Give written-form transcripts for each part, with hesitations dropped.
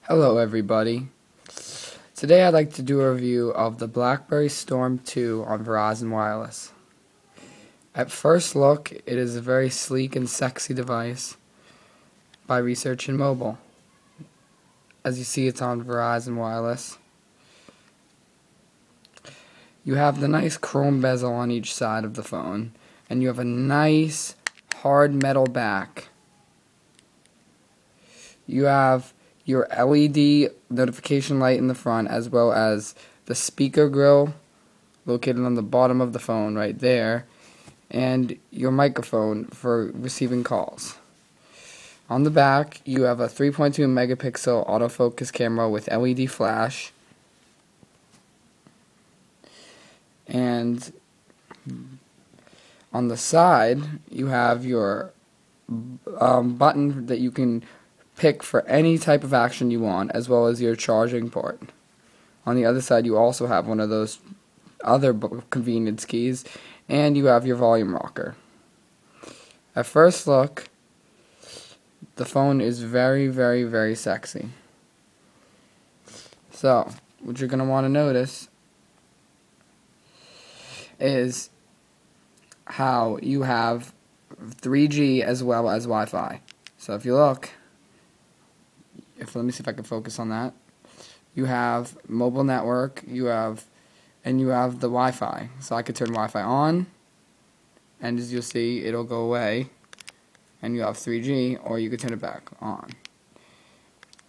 Hello everybody. Today I'd like to do a review of the Blackberry Storm 2 on Verizon Wireless. At first look, it is a very sleek and sexy device by Research and Mobile. As you see, it's on Verizon Wireless. You have the nice chrome bezel on each side of the phone, and you have a nice hard metal back. You have your LED notification light in the front, as well as the speaker grill located on the bottom of the phone right there, and your microphone for receiving calls. On the back, you have a 3.2 megapixel autofocus camera with LED flash, and on the side you have your button that you can pick for any type of action you want, as well as your charging port. On the other side, you also have one of those other convenience keys, and you have your volume rocker. At first look, the phone is very, very, very sexy. So, what you're going to want to notice is how you have 3G as well as Wi-Fi. So if you look, let me see if I can focus on that. You have mobile network, you have the Wi-Fi. So I could turn Wi-Fi on, and as you'll see, it'll go away, and you have 3G, or you could turn it back on.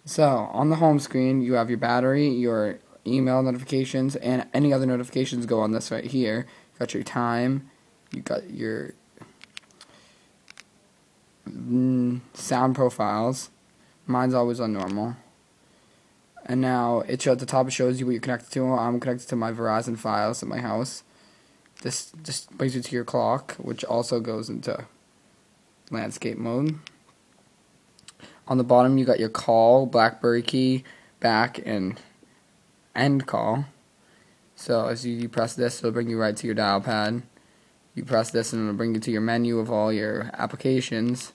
So on the home screen, you have your battery, your email notifications, and any other notifications go on this right here. You got your time, you got your sound profiles. Mine's always on normal. And now at the top it shows you what you're connected to. I'm connected to my Verizon Fios at my house. This just brings you to your clock, which also goes into landscape mode. On the bottom you got your call, Blackberry key, back, and end call. So as you press this, it'll bring you right to your dial pad. You press this and it'll bring you to your menu of all your applications.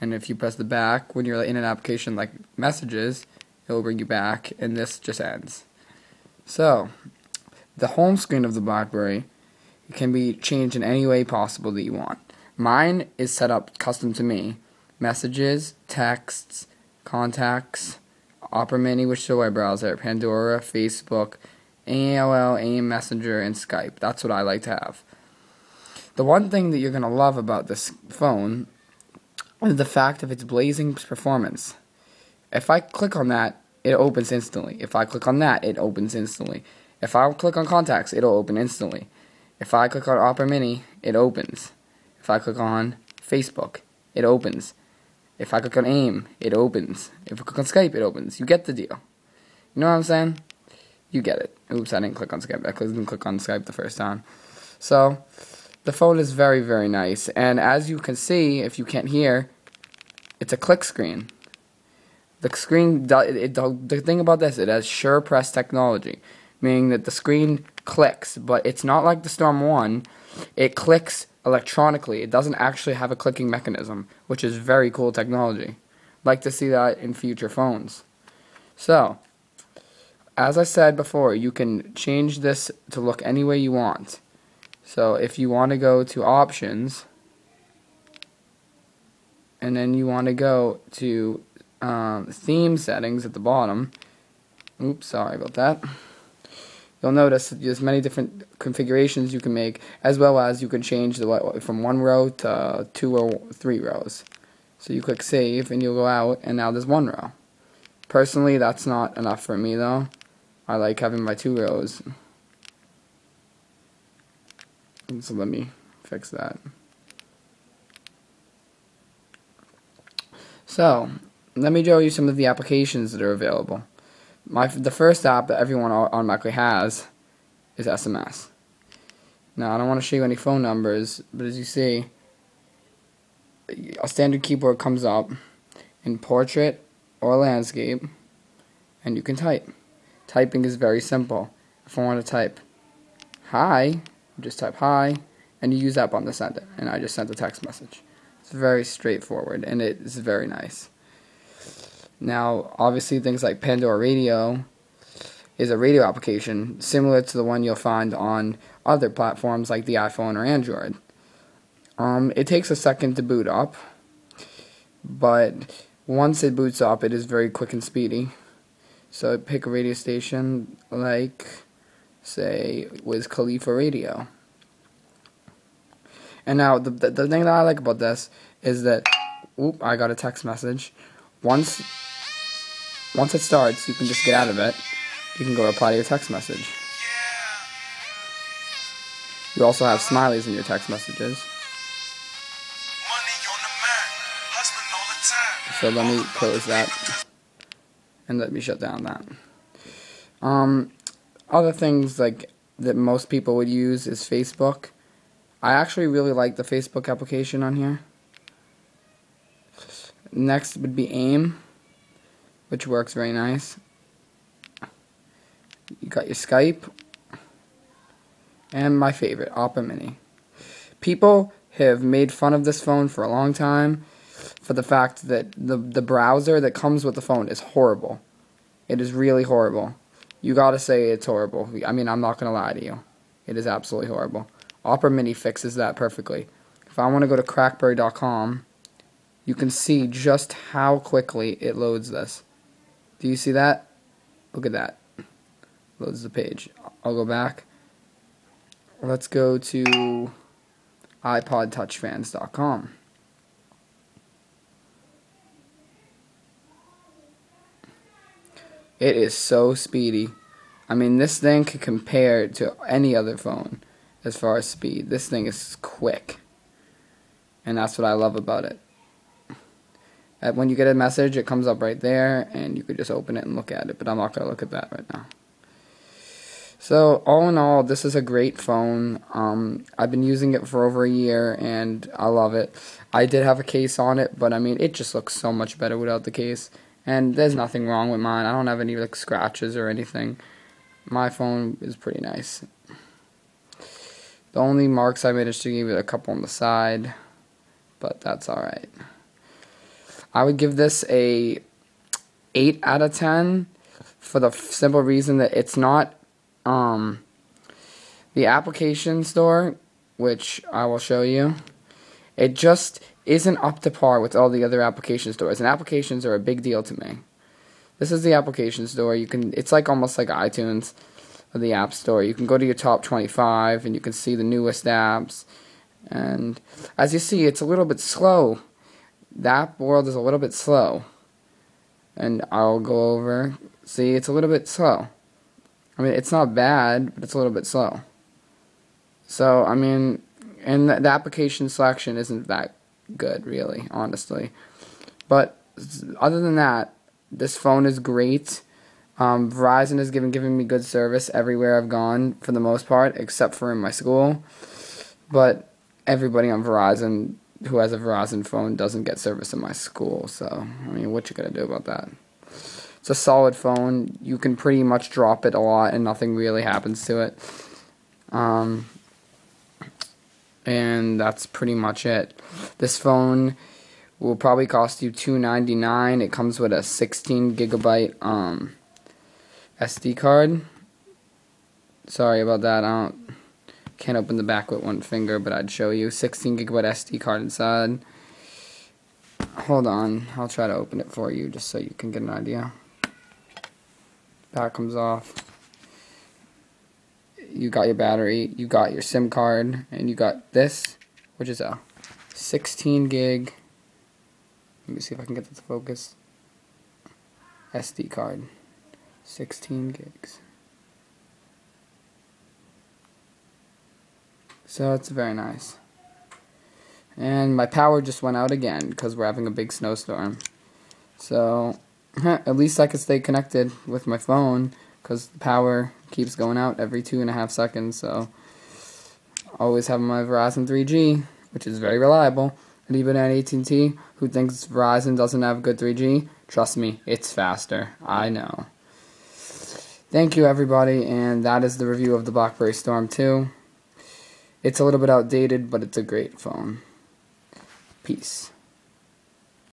And if you press the back, when you're in an application like Messages, it will bring you back, and this just ends. So, the home screen of the Blackberry can be changed in any way possible that you want. Mine is set up custom to me. Messages, texts, contacts, Opera Mini, which is a web browser, Pandora, Facebook, AOL, AIM Messenger, and Skype. That's what I like to have. The one thing that you're going to love about this phone is the fact of its blazing performance. If I click on that, it opens instantly. If I click on that, it opens instantly. If I click on contacts, it'll open instantly. If I click on Opera Mini, it opens. If I click on Facebook, it opens. If I click on AIM, it opens. If I click on Skype, it opens. You get the deal. You know what I'm saying? You get it. Oops, I didn't click on Skype. I didn't click on Skype the first time. So, the phone is very, very nice. And as you can see, if you can't hear, it's a click screen. The screen, the thing about this, it has sure press technology, meaning that the screen clicks, but it's not like the Storm 1. It clicks electronically. It doesn't actually have a clicking mechanism, which is very cool technology. I'd like to see that in future phones. So, as I said before, you can change this to look any way you want. So if you want to go to options, and then you want to go to theme settings at the bottom, oops, sorry about that, you'll notice that there's many different configurations you can make, as well as you can change from 1 row to 2 or 3 rows. So you click save and you'll go out, and now there's 1 row. Personally, that's not enough for me though. I like having my 2 rows. So let me fix that. So, let me show you some of the applications that are available. The first app that everyone automatically has is SMS. Now, I don't want to show you any phone numbers, but as you see, a standard keyboard comes up in portrait or landscape, and you can type. Typing is very simple. If I want to type hi, just type hi, and you use that button to send it, and I just sent a text message. It's very straightforward, and it is very nice. Now, obviously, things like Pandora Radio is a radio application similar to the one you'll find on other platforms like the iPhone or Android. It takes a second to boot up, but once it boots up, it is very quick and speedy. So pick a radio station like, say, Wiz Khalifa Radio. And now, the thing that I like about this is that, I got a text message. Once it starts, you can just get out of it. You can go reply to your text message. You also have smileys in your text messages. So let me close that. And let me shut down that. Other things like that most people would use is Facebook. I actually really like the Facebook application on here. Next would be AIM, which works very nice. You got your Skype, and my favorite, Opera Mini. People have made fun of this phone for a long time for the fact that the browser that comes with the phone is horrible. It is really horrible. You gotta say it's horrible. I mean, I'm not gonna lie to you. It is absolutely horrible. Opera Mini fixes that perfectly. If I want to go to crackberry.com, you can see just how quickly it loads this. Do you see that? Look at that. Loads the page. I'll go back. Let's go to iPodTouchFans.com. It is so speedy. I mean, this thing can compare to any other phone as far as speed. This thing is quick. And that's what I love about it. When you get a message, it comes up right there, and you could just open it and look at it. But I'm not going to look at that right now. So, all in all, this is a great phone. I've been using it for over a year, and I love it. I did have a case on it, but I mean, it just looks so much better without the case. And there's nothing wrong with mine. I don't have any like scratches or anything. My phone is pretty nice. The only marks I managed to give it a couple on the side, but that's alright. I would give this a 8 out of 10 for the simple reason that it's not the application store, which I will show you. It just isn't up to par with all the other application stores, and applications are a big deal to me. This is the application store. It's like almost like iTunes or the App Store. You can go to your top 25 and you can see the newest apps. And as you see, it's a little bit slow. The app world is a little bit slow. And I'll go over. See, it's a little bit slow. I mean, it's not bad, but it's a little bit slow. So, I mean, and the application selection isn't that good, really, honestly. But other than that, this phone is great. Verizon has given me good service everywhere I've gone, for the most part, except for in my school. But everybody on Verizon who has a Verizon phone doesn't get service in my school. So, I mean, what you gonna do about that? It's a solid phone. You can pretty much drop it a lot and nothing really happens to it. And that's pretty much it. This phone will probably cost you $299. It comes with a 16 gigabyte SD card. Sorry about that. Can't open the back with one finger, but I'd show you. 16 gigabyte SD card inside. Hold on, I'll try to open it for you just so you can get an idea. Back comes off. You got your battery, you got your SIM card, and you got this, which is a 16 gig. Let me see if I can get this to focus. SD card. 16 gigs. So it's very nice. And my power just went out again because we're having a big snowstorm. So at least I can stay connected with my phone because the power keeps going out every 2.5 seconds. So always have my Verizon 3G, which is very reliable. And even at AT&T, who thinks Verizon doesn't have good 3G, trust me, it's faster. I know. Thank you, everybody, and that is the review of the Blackberry Storm 2. It's a little bit outdated, but it's a great phone. Peace.